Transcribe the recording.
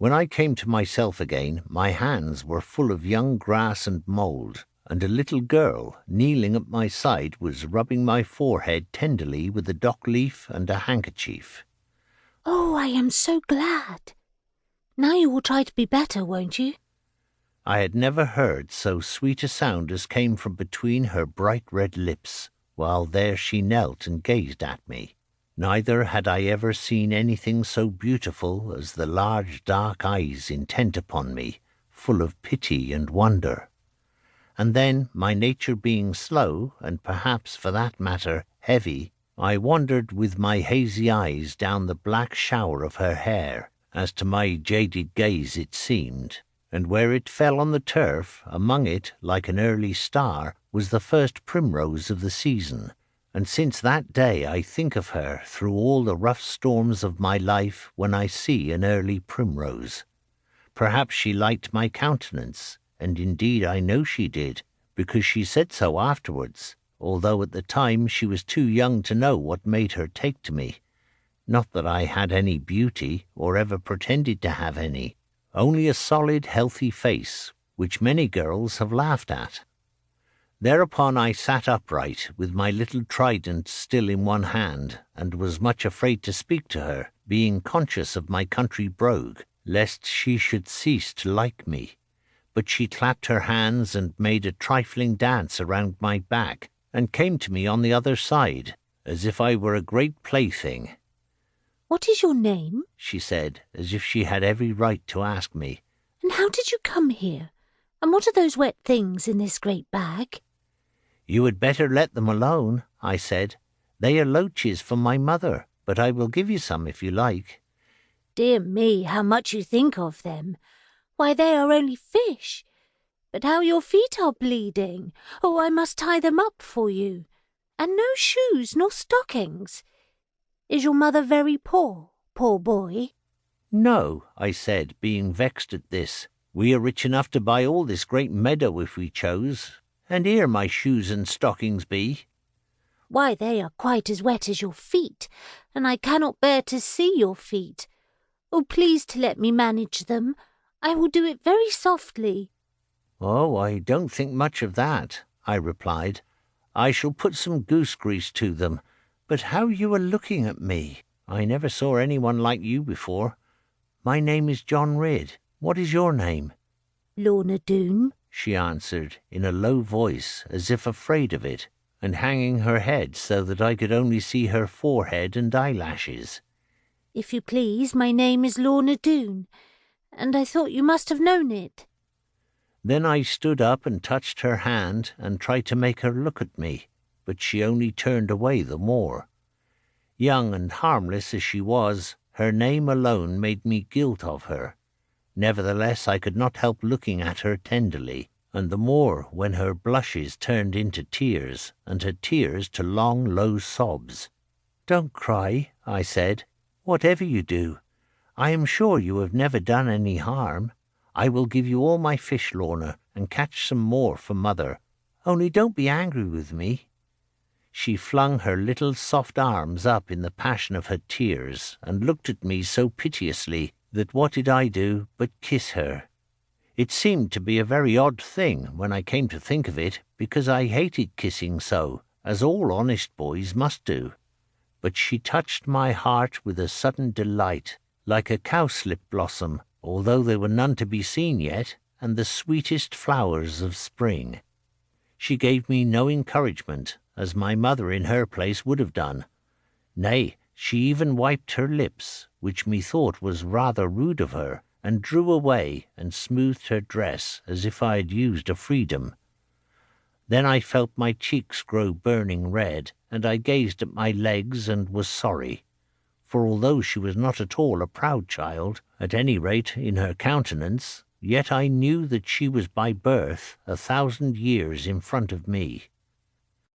When I came to myself again, my hands were full of young grass and mould, and a little girl, kneeling at my side, was rubbing my forehead tenderly with a dock leaf and a handkerchief. "Oh, I am so glad. Now you will try to be better, won't you?" I had never heard so sweet a sound as came from between her bright red lips, while there she knelt and gazed at me. Neither had I ever seen anything so beautiful as the large dark eyes intent upon me, full of pity and wonder. And then, my nature being slow, and perhaps, for that matter, heavy, I wandered with my hazy eyes down the black shower of her hair, as to my jaded gaze it seemed, and where it fell on the turf, among it, like an early star, was the first primrose of the season. And since that day I think of her through all the rough storms of my life when I see an early primrose. Perhaps she liked my countenance, and indeed I know she did, because she said so afterwards, although at the time she was too young to know what made her take to me. Not that I had any beauty, or ever pretended to have any, only a solid, healthy face, which many girls have laughed at. Thereupon I sat upright, with my little trident still in one hand, and was much afraid to speak to her, being conscious of my country brogue, lest she should cease to like me. But she clapped her hands and made a trifling dance around my back, and came to me on the other side, as if I were a great plaything. "What is your name?" she said, as if she had every right to ask me. "And how did you come here? And what are those wet things in this great bag?" "You had better let them alone," I said. "They are loaches from my mother, but I will give you some if you like." "Dear me, how much you think of them! Why, they are only fish. But how your feet are bleeding! Oh, I must tie them up for you. And no shoes nor stockings. Is your mother very poor, poor boy?" "No," I said, being vexed at this. "We are rich enough to buy all this great meadow if we chose. And here my shoes and stockings be." "Why, they are quite as wet as your feet, and I cannot bear to see your feet. Oh, please to let me manage them. I will do it very softly." "Oh, I don't think much of that," I replied. "I shall put some goose grease to them. But how you are looking at me! I never saw anyone like you before. My name is John Ridd. What is your name?" "Lorna Doone," she answered, in a low voice, as if afraid of it, and hanging her head so that I could only see her forehead and eyelashes. "If you please, my name is Lorna Doone, and I thought you must have known it." Then I stood up and touched her hand and tried to make her look at me, but she only turned away the more. Young and harmless as she was, her name alone made me guilt of her. Nevertheless, I could not help looking at her tenderly, and the more when her blushes turned into tears, and her tears to long, low sobs. "Don't cry," I said, "whatever you do. I am sure you have never done any harm. I will give you all my fish, Lorna, and catch some more for mother. Only don't be angry with me." She flung her little soft arms up in the passion of her tears, and looked at me so piteously that what did I do but kiss her? It seemed to be a very odd thing when I came to think of it, because I hated kissing so, as all honest boys must do. But she touched my heart with a sudden delight, like a cowslip blossom, although there were none to be seen yet, and the sweetest flowers of spring. She gave me no encouragement, as my mother in her place would have done. Nay, she even wiped her lips, which methought was rather rude of her, and drew away and smoothed her dress as if I had used a freedom. Then I felt my cheeks grow burning red, and I gazed at my legs and was sorry. For although she was not at all a proud child, at any rate in her countenance, yet I knew that she was by birth 1,000 years in front of me.